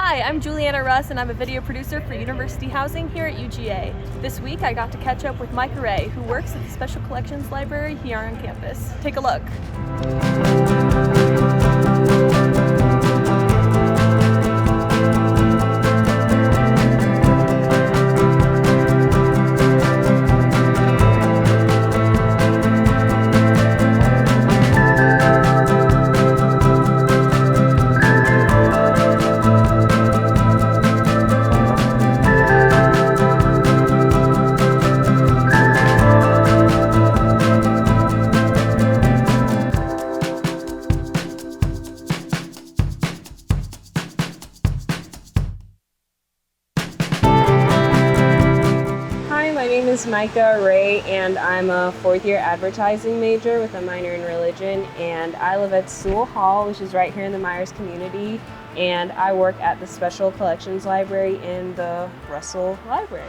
Hi, I'm Juliana Russ and I'm a video producer for University Housing here at UGA. This week I got to catch up with Micah Wray, who works at the Special Collections Library here on campus. Take a look. My name is Micah Wray and I'm a fourth-year advertising major with a minor in religion, and I live at Soule Hall, which is right here in the Myers community, and I work at the Special Collections Library in the Russell Library.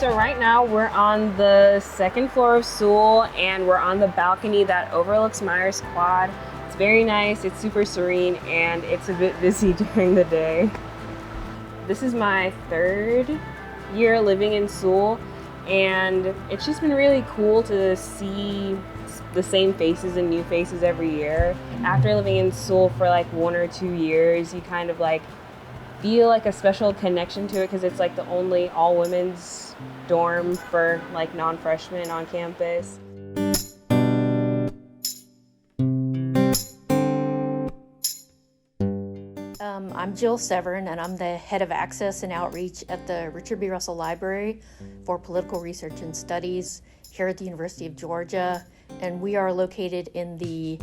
So right now we're on the second floor of Soule and we're on the balcony that overlooks Myers Quad. It's very nice, it's super serene, and it's a bit busy during the day. This is my third year living in Soule, and it's just been really cool to see the same faces and new faces every year. After living in Soule for like 1 or 2 years, you kind of like feel like a special connection to it because it's like the only all-women's dorm for like non-freshmen on campus. I'm Jill Severn, and I'm the head of access and outreach at the Richard B. Russell Library for Political Research and Studies here at the University of Georgia, and we are located in the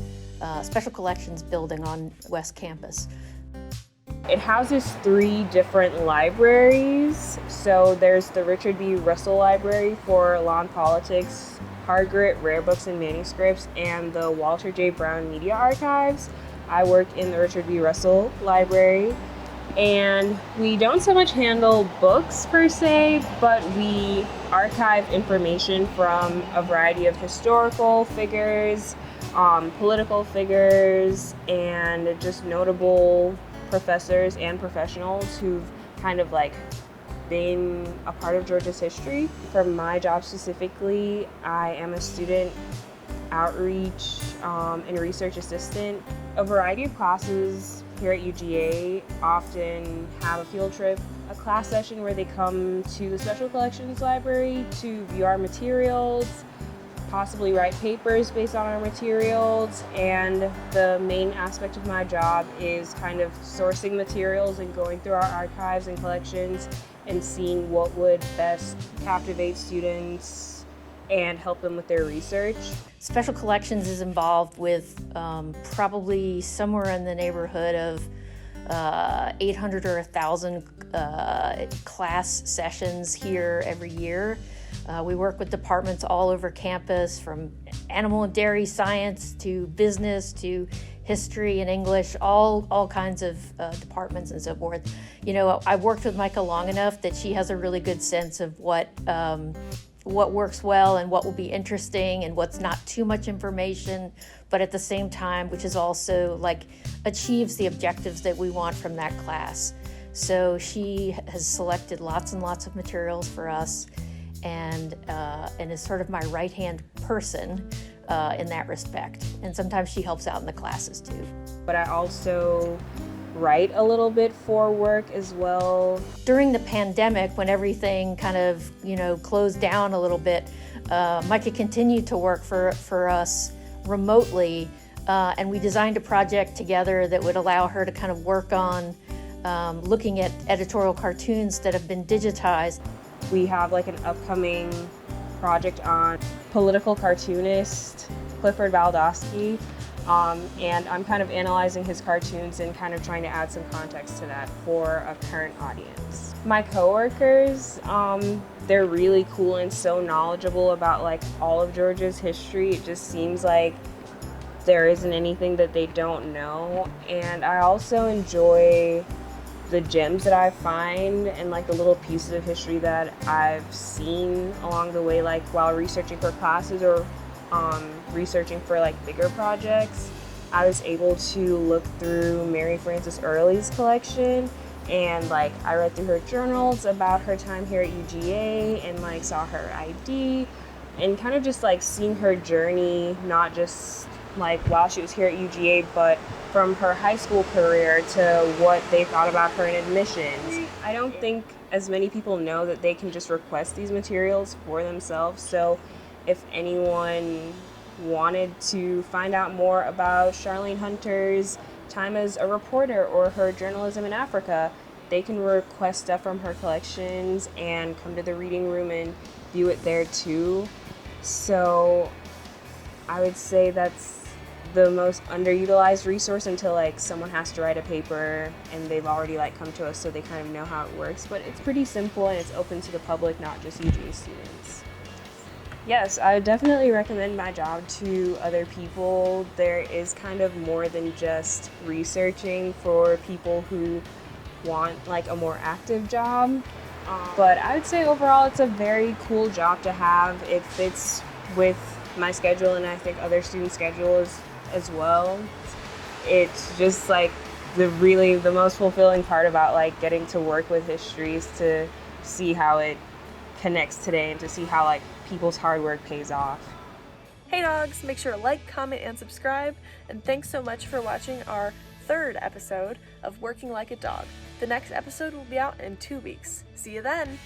Special Collections building on West Campus. It houses 3 different libraries. So there's the Richard B. Russell Library for law and politics, hard grit, rare books and manuscripts, and the Walter J. Brown Media Archives. I work in the Richard B. Russell Library, and we don't so much handle books per se, but we archive information from a variety of historical figures, political figures, and just notable professors and professionals who've kind of like been a part of Georgia's history. For my job specifically, I am a student outreach and research assistant. A variety of classes here at UGA often have a field trip, a class session where they come to the Special Collections Library to view our materials, possibly write papers based on our materials, and the main aspect of my job is kind of sourcing materials and going through our archives and collections and seeing what would best captivate students and help them with their research. Special Collections is involved with probably somewhere in the neighborhood of 800 or 1,000 class sessions here every year. We work with departments all over campus, from animal and dairy science to business to history and English, all kinds of departments and so forth. You know, I've worked with Micah long enough that she has a really good sense of what works well and what will be interesting and what's not too much information, but at the same time, which is also like achieves the objectives that we want from that class. So she has selected lots and lots of materials for us, and is sort of my right-hand person in that respect. And sometimes she helps out in the classes too. But I also write a little bit for work as well. During the pandemic, when everything kind of, closed down a little bit, Micah continued to work for us remotely, and we designed a project together that would allow her to kind of work on looking at editorial cartoons that have been digitized. We have like an upcoming project on political cartoonist Clifford Baldowski. And I'm kind of analyzing his cartoons and kind of trying to add some context to that for a current audience. My coworkers, they're really cool and so knowledgeable about like all of Georgia's history. It just seems like there isn't anything that they don't know. And I also enjoy the gems that I find and like the little pieces of history that I've seen along the way, like while researching for classes or researching for like bigger projects, I was able to look through Mary Frances Early's collection, and like I read through her journals about her time here at UGA and like saw her ID and kind of just like seeing her journey, not just like while she was here at UGA, but from her high school career to what they thought about her in admissions. I don't think as many people know that they can just request these materials for themselves. So if anyone wanted to find out more about Charlene Hunter's time as a reporter or her journalism in Africa, they can request stuff from her collections and come to the reading room and view it there too. So I would say that's the most underutilized resource until like someone has to write a paper and they've already like come to us, so they kind of know how it works. But it's pretty simple and it's open to the public, not just UGA students. Yes, I would definitely recommend my job to other people. There is kind of more than just researching for people who want like a more active job. But I would say overall it's a very cool job to have. It fits with my schedule and I think other students' schedules as well. It's just like the most fulfilling part about like getting to work with history is to see how it connects today and to see how like people's hard work pays off. Hey dogs, make sure to like, comment, and subscribe, and thanks so much for watching our 3rd episode of Working Like a Dawg. The next episode will be out in 2 weeks. See you then!